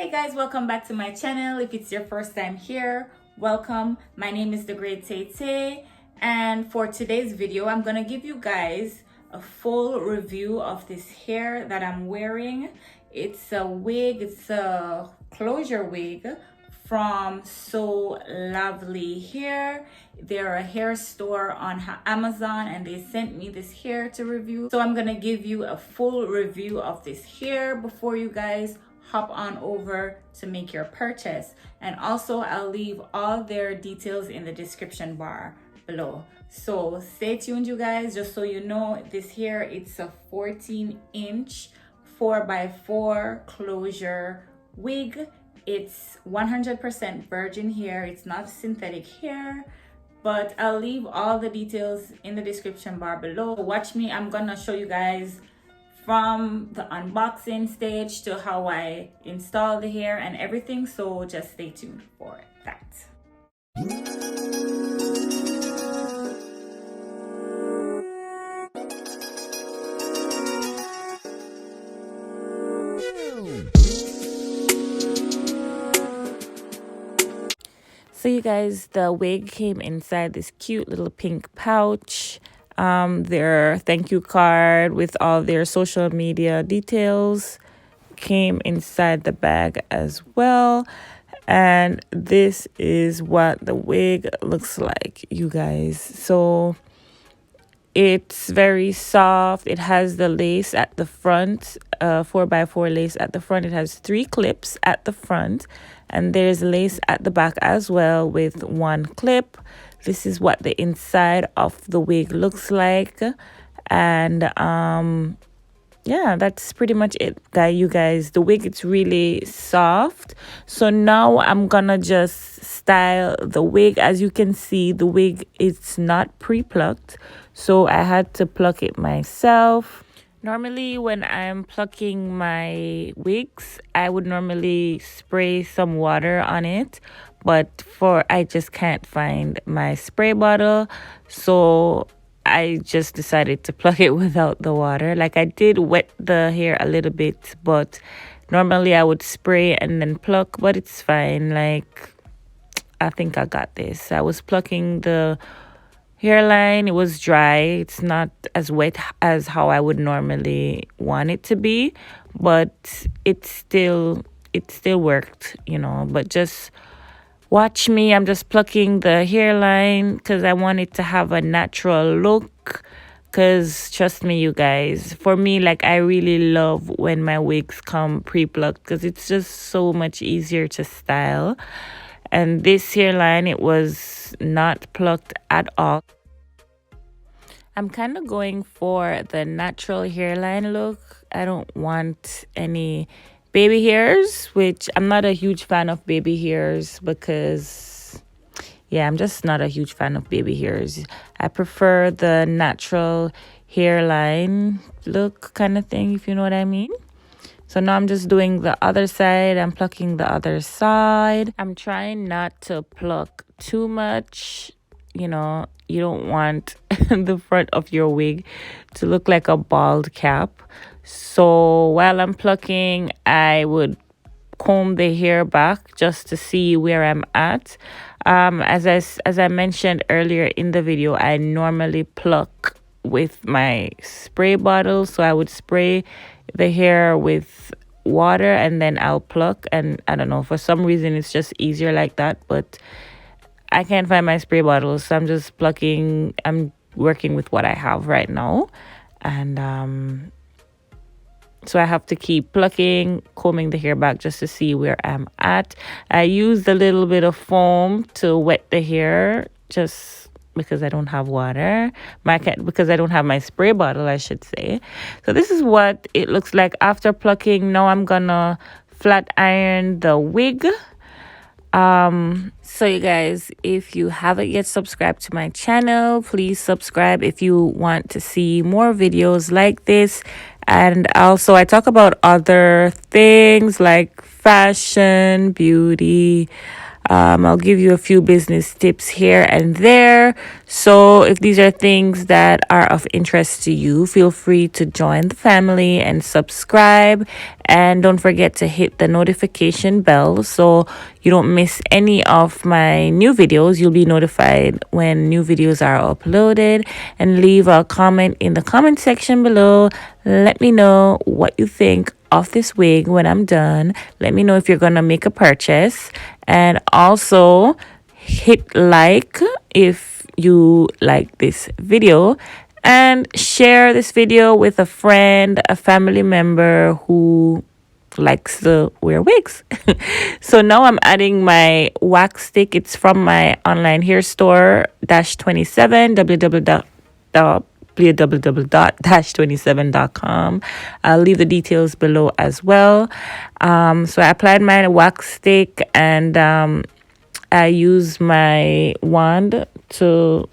Hey guys, welcome back to my channel. If it's your first time here, welcome. My name is The Great Tay, and for today's video I'm gonna give you guys a full review of this hair that I'm wearing. It's a wig, it's a closure wig from So Lovely Hair. They're a hair store on Amazon and they sent me this hair to review. So I'm gonna give you a full review of this hair before you guys hop on over to make your purchase. And also I'll leave all their details in the description bar below. So stay tuned you guys. Just so you know, this hair, it's a 14-inch 4x4 closure wig. It's 100% virgin hair. It's not synthetic hair, but I'll leave all the details in the description bar below. Watch me. I'm gonna show you guys from the unboxing stage to how I install the hair and everything. So just stay tuned for that. So you guys, the wig came inside this cute little pink pouch. Their thank you card with all their social media details came inside the bag as well. And this is what the wig looks like, you guys. So it's very soft. It has the lace at the front, 4x4 lace at the front. It has 3 clips at the front, and there's lace at the back as well with 1 clip. This is what the inside of the wig looks like. And yeah, that's pretty much it, you guys. The wig, it's really soft. So now I'm gonna just style the wig. As you can see, the wig, it's not pre-plucked, so I had to pluck it myself. Normally when I'm plucking my wigs, I would normally spray some water on it, but I just can't find my spray bottle, so I just decided to pluck it without the water. Like, I did wet the hair a little bit, but normally I would spray and then pluck, but it's fine. Like, I think I got this. I was plucking the hairline. It was dry. It's not as wet as how I would normally want it to be, but it still worked, you know. But just watch me. I'm just plucking the hairline because I want it to have a natural look. Because trust me, you guys, for me, like, I really love when my wigs come pre-plucked because it's just so much easier to style. And this hairline, it was not plucked at all. I'm kind of going for the natural hairline look. I don't want any baby hairs, which I'm not a huge fan of baby hairs because, yeah, I'm just not a huge fan of baby hairs. I prefer the natural hairline look kind of thing, if you know what I mean. So now I'm just doing the other side. I'm plucking the other side. I'm trying not to pluck too much. You know, you don't want the front of your wig to look like a bald cap. So while I'm plucking, I would comb the hair back just to see where I'm at. As I mentioned earlier in the video, I normally pluck with my spray bottle. So I would spray the hair with water and then I'll pluck. And I don't know, for some reason it's just easier like that, but I can't find my spray bottle, so I'm just plucking. I'm working with what I have right now, and so I have to keep plucking, combing the hair back just to see where I'm at. I used a little bit of foam to wet the hair just because I don't have water. Because I don't have my spray bottle, I should say. So this is what it looks like after plucking. Now I'm gonna flat iron the wig. So you guys, if you haven't yet subscribed to my channel, please subscribe if you want to see more videos like this. And also I talk about other things like fashion, beauty. I'll give you a few business tips here and there. So if these are things that are of interest to you, feel free to join the family and subscribe. And don't forget to hit the notification bell so you don't miss any of my new videos. You'll be notified when new videos are uploaded. And leave a comment in the comment section below. Let me know what you think of this wig when I'm done. Let me know if you're gonna make a purchase. And also hit like if you like this video, and share this video with a friend, a family member who likes to wear wigs. So now I'm adding my wax stick. It's from my online hair store dash 27 www.27.com. I'll leave the details below as well. So I applied my wax stick, and I use my wand to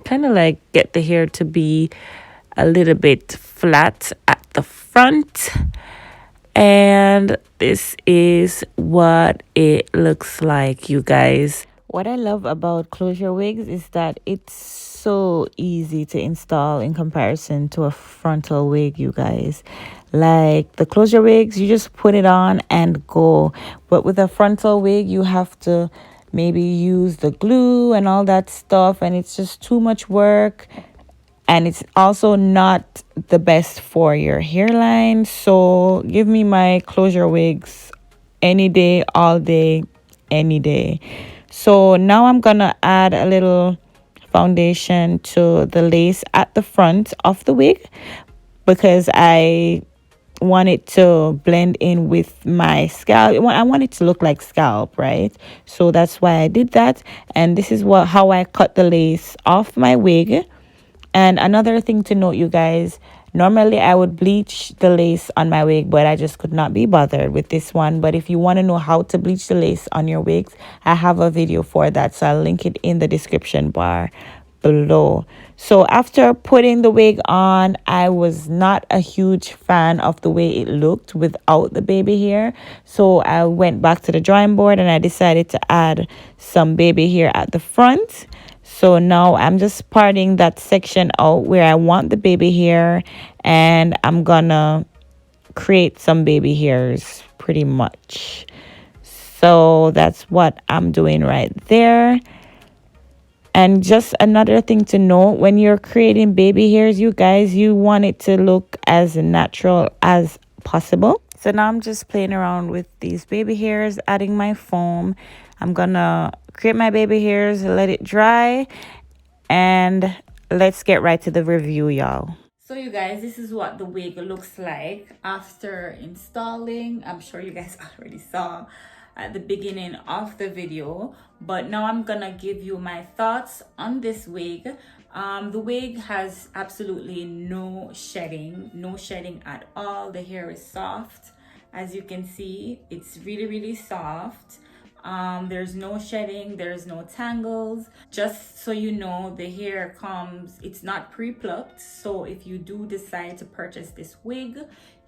kind of like get the hair to be a little bit flat at the front. And this is what it looks like, you guys. What I love about closure wigs is that it's so easy to install in comparison to a frontal wig, you guys. Like the closure wigs, you just put it on and go. But with a frontal wig, you have to maybe use the glue and all that stuff, and it's just too much work. And it's also not the best for your hairline. So give me my closure wigs any day, all day, any day. So now I'm gonna add a little foundation to the lace at the front of the wig, because I want it to blend in with my scalp. I want it to look like scalp, right? So that's why I did that. And this is how I cut the lace off my wig. And another thing to note, you guys, normally I would bleach the lace on my wig, but I just could not be bothered with this one. But if you want to know how to bleach the lace on your wigs, I have a video for that, so I'll link it in the description bar below. So after putting the wig on, I was not a huge fan of the way it looked without the baby hair. So I went back to the drawing board and I decided to add some baby hair at the front. So now I'm just parting that section out where I want the baby hair, and I'm gonna create some baby hairs pretty much. So that's what I'm doing right there. And just another thing to note, when you're creating baby hairs, you guys, you want it to look as natural as possible. So now I'm just playing around with these baby hairs, adding my foam. I'm gonna create my baby hairs, let it dry, and let's get right to the review, y'all. So you guys, this is what the wig looks like after installing. I'm sure you guys already saw at the beginning of the video, but now I'm gonna give you my thoughts on this wig. The wig has absolutely no shedding at all. The hair is soft. As you can see, it's really soft. There's no shedding, there's no tangles. Just so you know, the hair comes, it's not pre-plucked. So if you do decide to purchase this wig,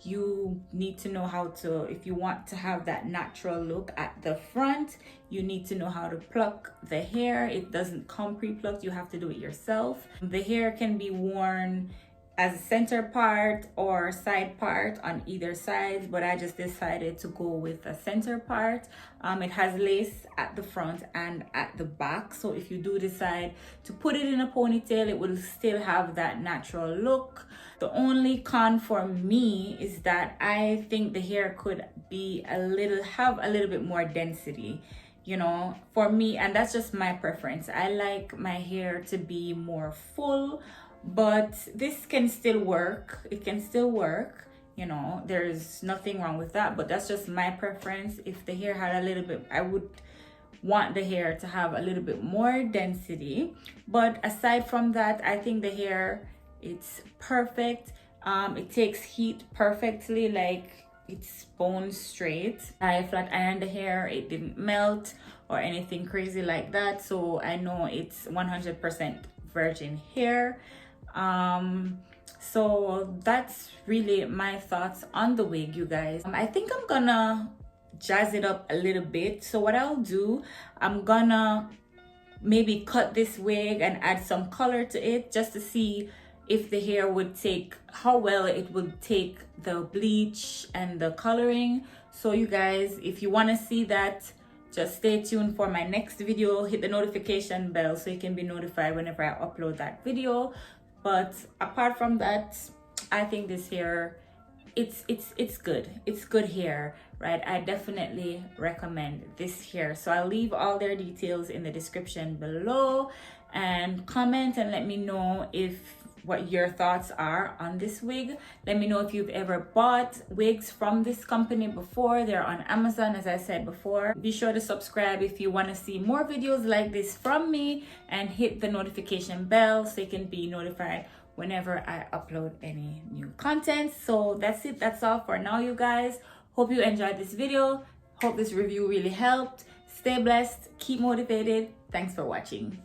you need to know how to, if you want to have that natural look at the front, you need to know how to pluck the hair. It doesn't come pre-plucked, you have to do it yourself. The hair can be worn as a center part or side part on either side, but I just decided to go with a center part. It has lace at the front and at the back, so if you do decide to put it in a ponytail, it will still have that natural look. The only con for me is that I think the hair could be have a little bit more density, you know, for me, and that's just my preference. I like my hair to be more full, but this can still work. It can still work, you know, there's nothing wrong with that, but that's just my preference. If the hair had a little bit, I would want the hair to have a little bit more density. But aside from that, I think the hair, it's perfect. It takes heat perfectly, like it's bone straight. I flat ironed the hair, it didn't melt or anything crazy like that, so I know it's 100% virgin hair. So that's really my thoughts on the wig, you guys. I think I'm gonna jazz it up a little bit. So what I'll do, I'm gonna maybe cut this wig and add some color to it, just to see if the hair would take, how well it would take the bleach and the coloring. So you guys, if you want to see that, just stay tuned for my next video. Hit the notification bell so you can be notified whenever I upload that video. But apart from that, I think this hair, it's good. It's good hair, right? I definitely recommend this hair. So I'll leave all their details in the description below, and comment and let me know what your thoughts are on this wig. Let me know if you've ever bought wigs from this company before. They're on Amazon, as I said before. Be sure to subscribe if you want to see more videos like this from me, and hit the notification bell so you can be notified whenever I upload any new content. So that's it. That's all for now, you guys. Hope you enjoyed this video. Hope this review really helped. Stay blessed. Keep motivated. Thanks for watching.